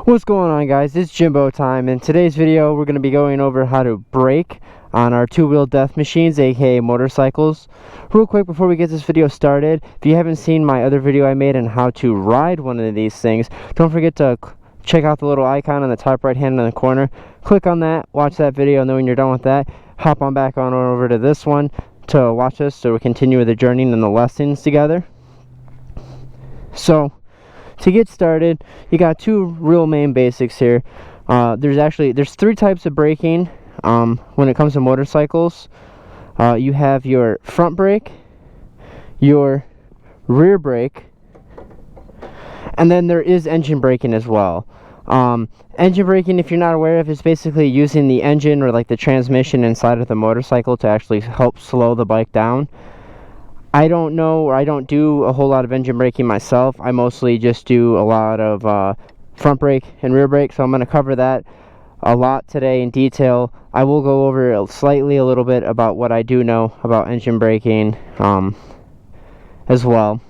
What's going on, guys? It's Jimbo time. In today's video we're going to be going over how to brake on our two-wheel death machines, aka motorcycles. Real quick before we get this video started, if you haven't seen my other video I made on how to ride one of these things, don't forget to check out the little icon on the top right hand in the corner. Click on that, watch that video, and then when you're done with that, hop on back on over to this one to watch this so we continue with the journey and the lessons together. So to get started, you got two real main basics here. There's three types of braking when it comes to motorcycles. You have your front brake, your rear brake, and then there is engine braking as well. Engine braking, if you're not aware of, is basically using the engine or like the transmission inside of the motorcycle to actually help slow the bike down. I don't know, or I don't do a whole lot of engine braking myself. I mostly just do a lot of front brake and rear brake, so I'm going to cover that a lot today in detail. I will go over a little bit about what I do know about engine braking as well.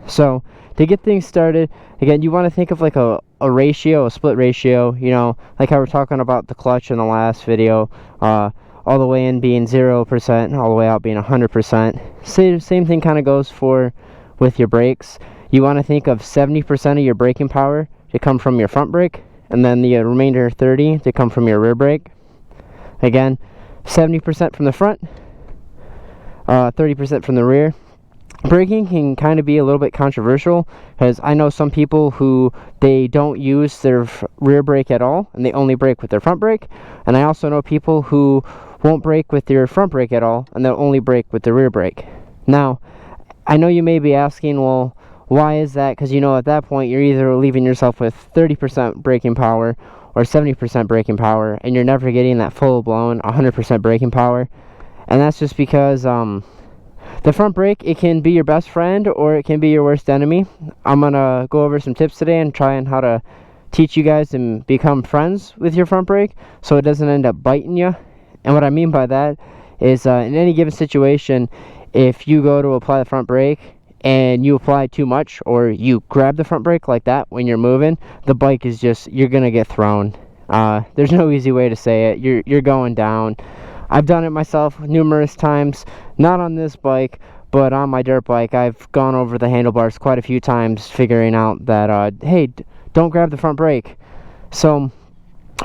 So to get things started, again, you want to think of like a ratio, a split ratio, you know, like how we're talking about the clutch in the last video, all the way in being 0%, all the way out being 100%. Same thing kind of goes with your brakes. You want to think of 70% of your braking power to come from your front brake, and then the remainder 30 to come from your rear brake. Again, 70% from the front, 30% from the rear. Braking can kind of be a little bit controversial, because I know some people who they don't use their rear brake at all and they only brake with their front brake, and I also know people who won't brake with their front brake at all and they'll only brake with the rear brake. Now, I know you may be asking, well, why is that? Because you know at that point you're either leaving yourself with 30% braking power or 70% braking power, and you're never getting that full-blown 100% braking power. And that's just because the front brake, it can be your best friend or it can be your worst enemy. I'm gonna go over some tips today and try and how to teach you guys and become friends with your front brake so it doesn't end up biting you. And what I mean by that is in any given situation, if you go to apply the front brake and you apply too much, or you grab the front brake like that when you're moving, the bike is just, you're gonna get thrown. There's no easy way to say it. You're going down. I've done it myself numerous times, not on this bike, but on my dirt bike. I've gone over the handlebars quite a few times figuring out that, hey, don't grab the front brake. So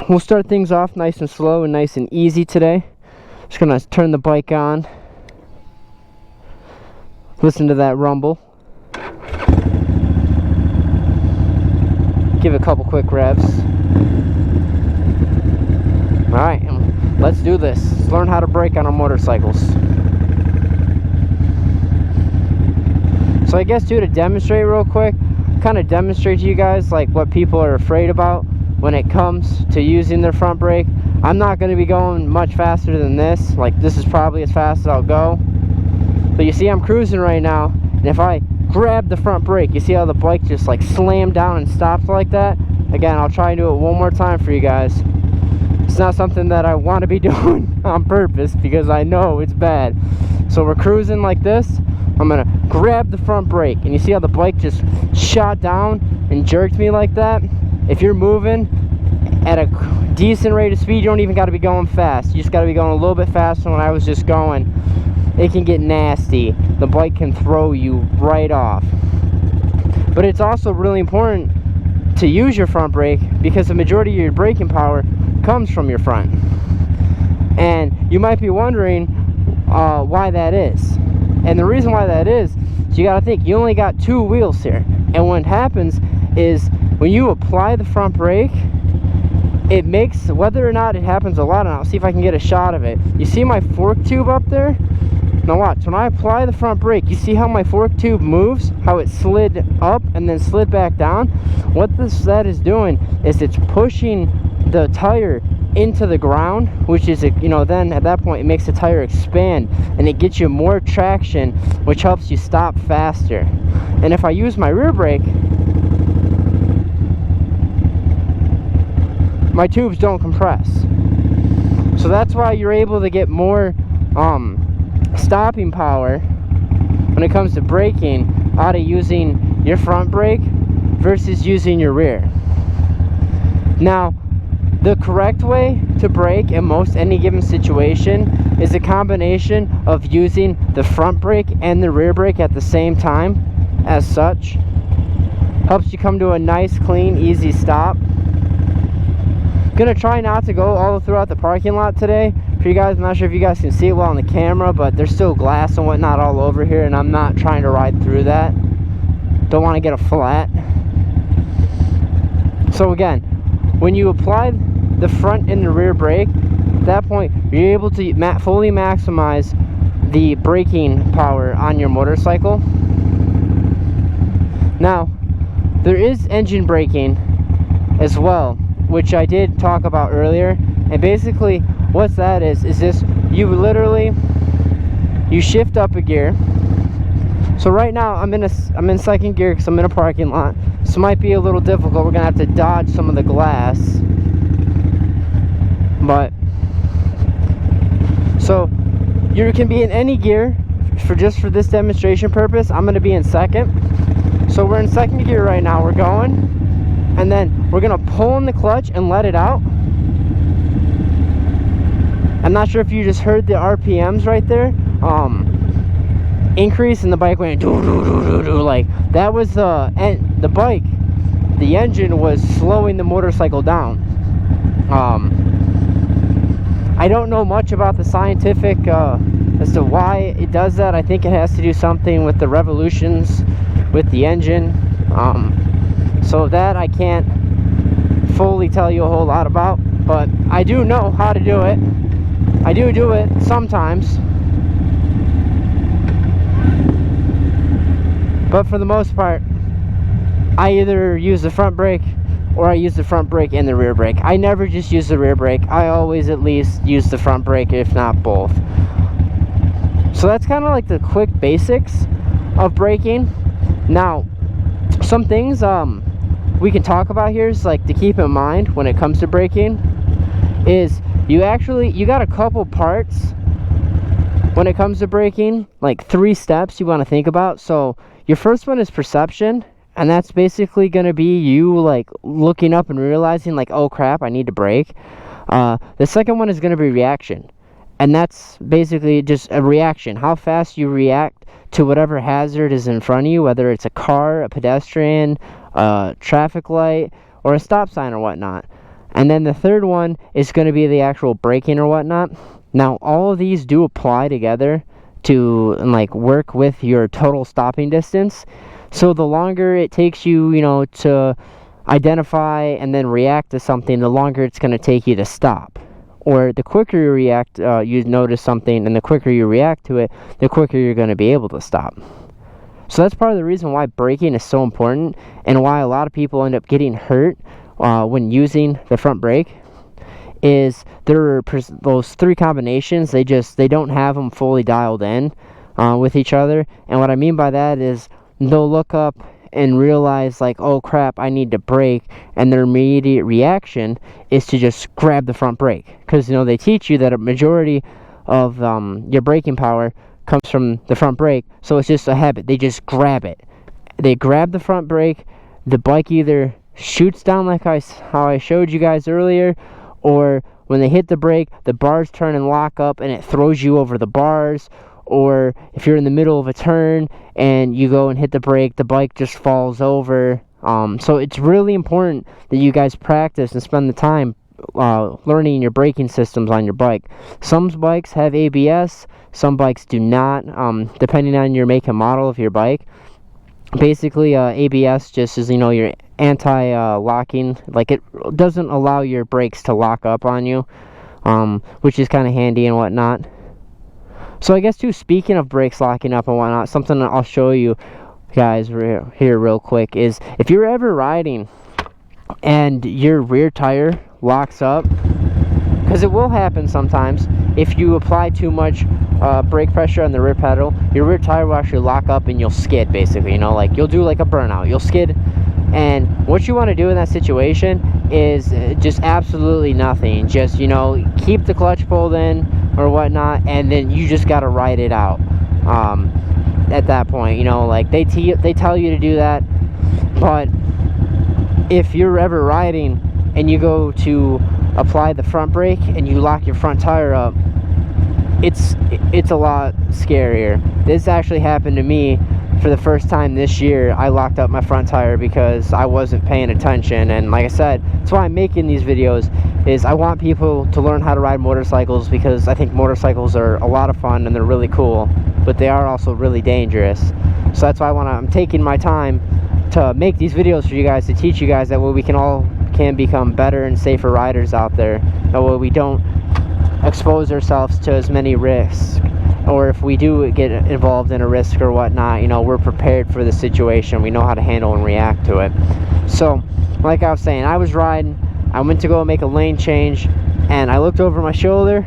we'll start things off nice and slow and nice and easy today. Just gonna turn the bike on. Listen to that rumble. Give it a couple quick revs. Alright, let's do this. Let's learn how to brake on our motorcycles. So I guess to demonstrate real quick, kind of demonstrate to you guys like what people are afraid about when it comes to using their front brake. I'm not going to be going much faster than this. Like, this is probably as fast as I'll go. But you see I'm cruising right now, and if I grab the front brake, you see how the bike just like slammed down and stopped like that? Again, I'll try and do it one more time for you guys. It's not something that I want to be doing on purpose because I know it's bad. So we're cruising like this. I'm going to grab the front brake, and you see how the bike just shot down and jerked me like that? If you're moving at a decent rate of speed, you don't even got to be going fast. You just got to be going a little bit faster. When I was just going, it can get nasty. The bike can throw you right off. But it's also really important to use your front brake because the majority of your braking power comes from your front. And you might be wondering why that is. And the reason why that is you got to think, you only got two wheels here. And what happens is when you apply the front brake, it makes, whether or not it happens a lot, and I'll see if I can get a shot of it. You see my fork tube up there? Now watch, when I apply the front brake, you see how my fork tube moves? How it slid up and then slid back down? What that is doing is it's pushing the tire into the ground, which is, you know, then at that point it makes the tire expand and it gets you more traction, which helps you stop faster. And if I use my rear brake, my tubes don't compress. So that's why you're able to get more stopping power when it comes to braking out of using your front brake versus using your rear. Now, the correct way to brake in most any given situation is a combination of using the front brake and the rear brake at the same time. As such, helps you come to a nice, clean, easy stop. Gonna try not to go all throughout the parking lot today for you guys. I'm not sure if you guys can see it well on the camera, but there's still glass and whatnot all over here, and I'm not trying to ride through that. Don't want to get a flat. So again, when you apply the front and the rear brake, at that point you're able to fully maximize the braking power on your motorcycle. Now, there is engine braking as well, which I did talk about earlier. And basically what that is this: you shift up a gear. So right now I'm in second gear because I'm in a parking lot, so it might be a little difficult. We're gonna have to dodge some of the glass, but so you can be in any gear for this demonstration purpose. I'm gonna be in second. So we're in second gear right now. We're going, and then we're gonna pull in the clutch and let it out. I'm not sure if you just heard the RPMs right there. Increase, and the bike went doo doo doo doo doo. Like that was the engine was slowing the motorcycle down. I don't know much about the scientific as to why it does that. I think it has to do something with the revolutions with the engine. So that I can't fully tell you a whole lot about, but I do know how to do it. I do it sometimes, but for the most part I either use the front brake or I use the front brake and the rear brake. I never just use the rear brake. I always at least use the front brake, if not both. So that's kind of like the quick basics of braking. Now, some things we can talk about here is like to keep in mind when it comes to braking is you got a couple parts when it comes to braking, like 3 steps you want to think about. So your first one is perception, and that's basically going to be you like looking up and realizing like, oh crap, I need to brake. The second one is going to be reaction, and that's basically just a reaction, how fast you react to whatever hazard is in front of you, whether it's a car, a pedestrian, a traffic light, or a stop sign or whatnot. And then the third one is going to be the actual braking or whatnot. Now, all of these do apply together to like work with your total stopping distance. So the longer it takes you, to identify and then react to something, the longer it's going to take you to stop. Or the quicker you react, you notice something, and the quicker you react to it, the quicker you're going to be able to stop. So that's part of the reason why braking is so important, and why a lot of people end up getting hurt when using the front brake. Is there are those 3 combinations, they don't have them fully dialed in with each other. And what I mean by that is they'll look up and realize like, oh crap, I need to brake, and their immediate reaction is to just grab the front brake, because they teach you that a majority of your braking power comes from the front brake. So it's just a habit, they just grab it. They grab the front brake, the bike either shoots down like how I showed you guys earlier, or when they hit the brake, the bars turn and lock up and it throws you over the bars. Or if you're in the middle of a turn and you go and hit the brake, the bike just falls over. So it's really important that you guys practice and spend the time learning your braking systems on your bike. Some bikes have ABS, some bikes do not, depending on your make and model of your bike. Basically, ABS just is, your anti-locking. Like, it doesn't allow your brakes to lock up on you, which is kind of handy and whatnot. So I guess too, speaking of brakes locking up and whatnot, something that I'll show you guys here real quick is if you're ever riding and your rear tire locks up, because it will happen sometimes if you apply too much brake pressure on the rear pedal, your rear tire will actually lock up and you'll skid, basically. Like you'll do like a burnout, you'll skid. And what you want to do in that situation is just absolutely nothing. Just, keep the clutch pulled in or whatnot, and then you just got to ride it out at that point. Like they tell you to do that, but if you're ever riding and you go to apply the front brake and you lock your front tire up, it's a lot scarier. This actually happened to me for the first time this year. I locked up my front tire because I wasn't paying attention, and like I said, that's why I'm making these videos, is I want people to learn how to ride motorcycles, because I think motorcycles are a lot of fun and they're really cool, but they are also really dangerous. So that's why I'm taking my time to make these videos for you guys, to teach you guys that way we can become better and safer riders out there. That way we don't expose ourselves to as many risks, or if we do get involved in a risk or whatnot, you know, we're prepared for the situation. We know how to handle and react to it. So like I was saying, I was riding, I went to go make a lane change, and I looked over my shoulder,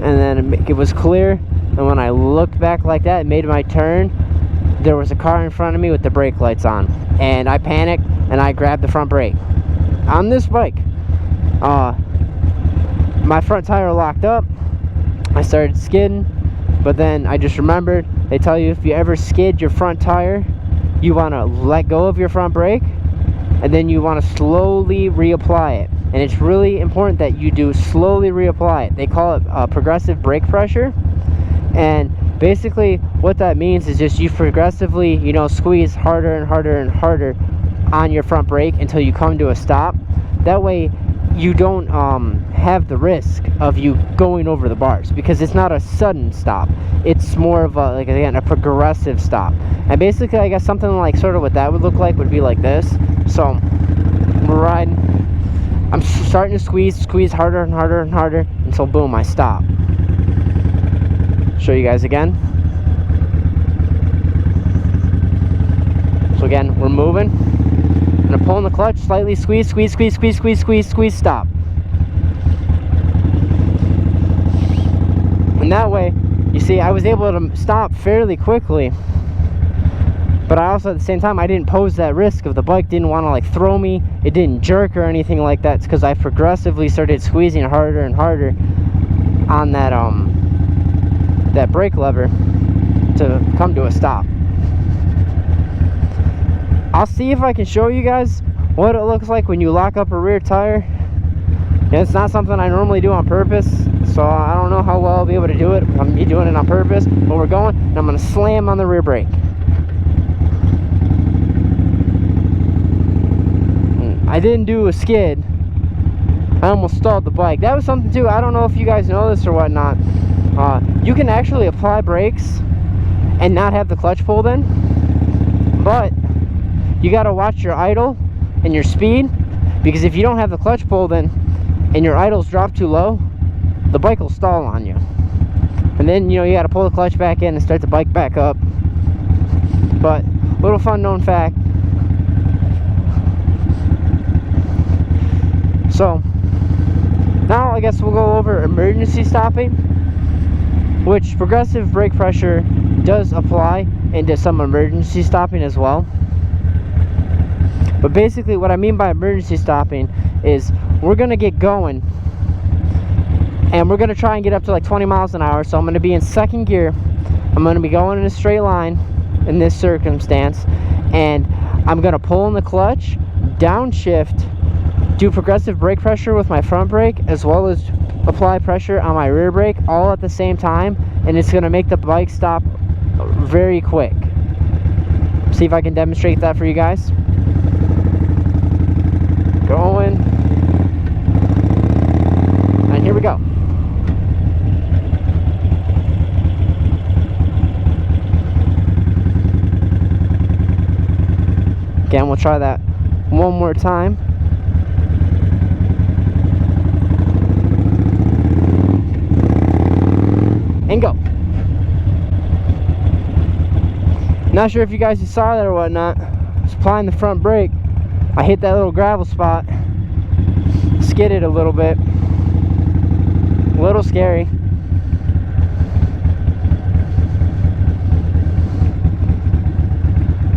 and then it was clear, and when I looked back like that and made my turn, there was a car in front of me with the brake lights on, and I panicked and I grabbed the front brake on this bike. My front tire locked up, I started skidding, but then I just remembered, they tell you if you ever skid your front tire, you want to let go of your front brake, and then you want to slowly reapply it. And it's really important that you do slowly reapply it. They call it progressive brake pressure, and basically what that means is just you progressively, you know, squeeze harder and harder and harder on your front brake until you come to a stop. That way you don't have the risk of you going over the bars, because it's not a sudden stop, it's more of a, like, again, a progressive stop. And basically, I guess something like sort of what that would look like would be like this. So we're riding, I'm starting to squeeze harder and harder and harder until boom, I stop. Show you guys again. So again, we're moving, and I'm pulling the clutch, slightly squeeze, stop. And that way, you see, I was able to stop fairly quickly, but I also, at the same time, I didn't pose that risk of the bike didn't want to like throw me, it didn't jerk or anything like that. It's because I progressively started squeezing harder and harder on that that brake lever to come to a stop. I'll see if I can show you guys what it looks like when you lock up a rear tire. And it's not something I normally do on purpose, so I don't know how well I'll be able to do it. I'm be doing it on purpose, but we're going, and I'm going to slam on the rear brake. I didn't do a skid. I almost stalled the bike. That was something too, I don't know if you guys know this or whatnot. You can actually apply brakes and not have the clutch pulled in, but you got to watch your idle and your speed, because if you don't have the clutch pulled in and your idles drop too low, the bike will stall on you, and then, you know, you got to pull the clutch back in and start the bike back up. But little fun known fact. So now I guess we'll go over emergency stopping, which progressive brake pressure does apply into some emergency stopping as well. But basically what I mean by emergency stopping is we're going to get going, and we're going to try and get up to like 20 miles an hour. So I'm going to be in second gear, I'm going to be going in a straight line in this circumstance, and I'm going to pull in the clutch, downshift, do progressive brake pressure with my front brake, as well as apply pressure on my rear brake, all at the same time, and it's going to make the bike stop very quick. See if I can demonstrate that for you guys. Going, and here we go. Again, we'll try that one more time. And go. Not sure if you guys saw that or whatnot. I was applying the front brake. I hit that little gravel spot, skidded a little bit, a little scary.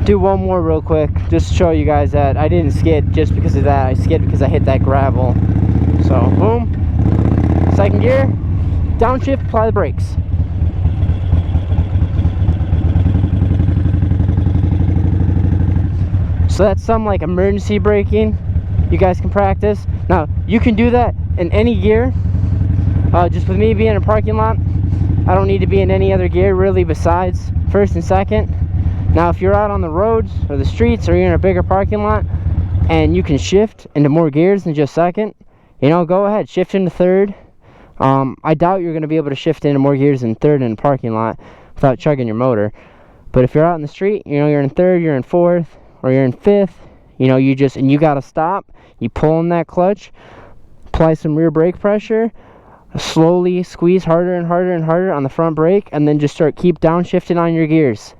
Do one more real quick, just to show you guys that I didn't skid just because of that. I skid because I hit that gravel. So boom, second gear, downshift, apply the brakes. So that's some like emergency braking. you guys can practice. Now, you can do that in any gear. Just with me being in a parking lot, I don't need to be in any other gear really besides first and second. Now, if you're out on the roads or the streets, or you're in a bigger parking lot and you can shift into more gears than just second, you know, go ahead, shift into third. I doubt you're going to be able to shift into more gears than third in a parking lot without chugging your motor. But if you're out in the street, you know, you're in third, you're in fourth, or you're in fifth, you know, you got to stop. You pull in that clutch, apply some rear brake pressure, slowly squeeze harder and harder and harder on the front brake, and then just keep downshifting on your gears.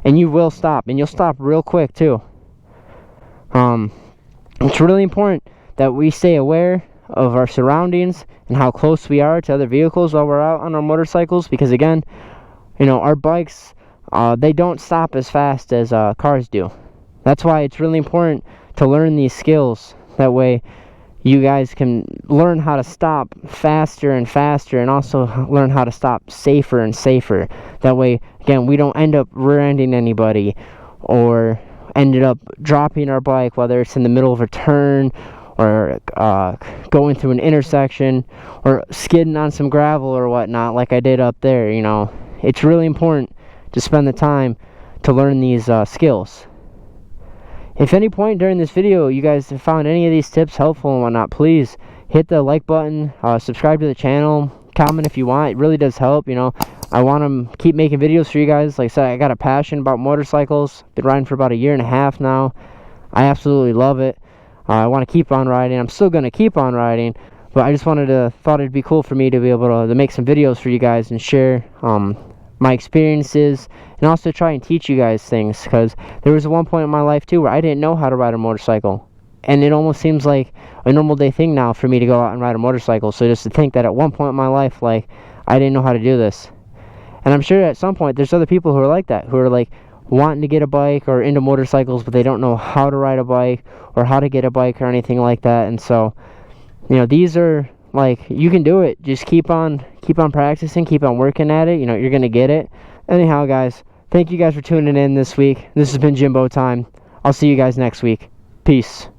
And you will stop, and you'll stop real quick too. It's really important that we stay aware of our surroundings and how close we are to other vehicles while we're out on our motorcycles, because again, you know, our bikes, they don't stop as fast as cars do. That's why it's really important to learn these skills. That way you guys can learn how to stop faster and faster, and also learn how to stop safer and safer. That way, again, we don't end up rear-ending anybody or ended up dropping our bike, whether it's in the middle of a turn or going through an intersection or skidding on some gravel or whatnot like I did up there. You know, it's really important to spend the time to learn these skills. If any point during this video you guys have found any of these tips helpful and whatnot, please hit the like button, subscribe to the channel, comment if you want. It really does help. You know, I want to keep making videos for you guys. Like I said, I got a passion about motorcycles. Been riding for about a year and a half now. I absolutely love it. I want to keep on riding. I'm still going to keep on riding, but I just thought it'd be cool for me to be able to make some videos for you guys and share my experiences, and also try and teach you guys things, because there was one point in my life too where I didn't know how to ride a motorcycle, and it almost seems like a normal day thing now for me to go out and ride a motorcycle. So just to think that at one point in my life, like, I didn't know how to do this. And I'm sure at some point there's other people who are like that, who are like wanting to get a bike or into motorcycles, but they don't know how to ride a bike or how to get a bike or anything like that. And so, you know, these are like, you can do it. Just keep on practicing, keep on working at it. You know, you're gonna get it. Anyhow, guys, thank you guys for tuning in this week. This has been Jimbo time. I'll see you guys next week. Peace.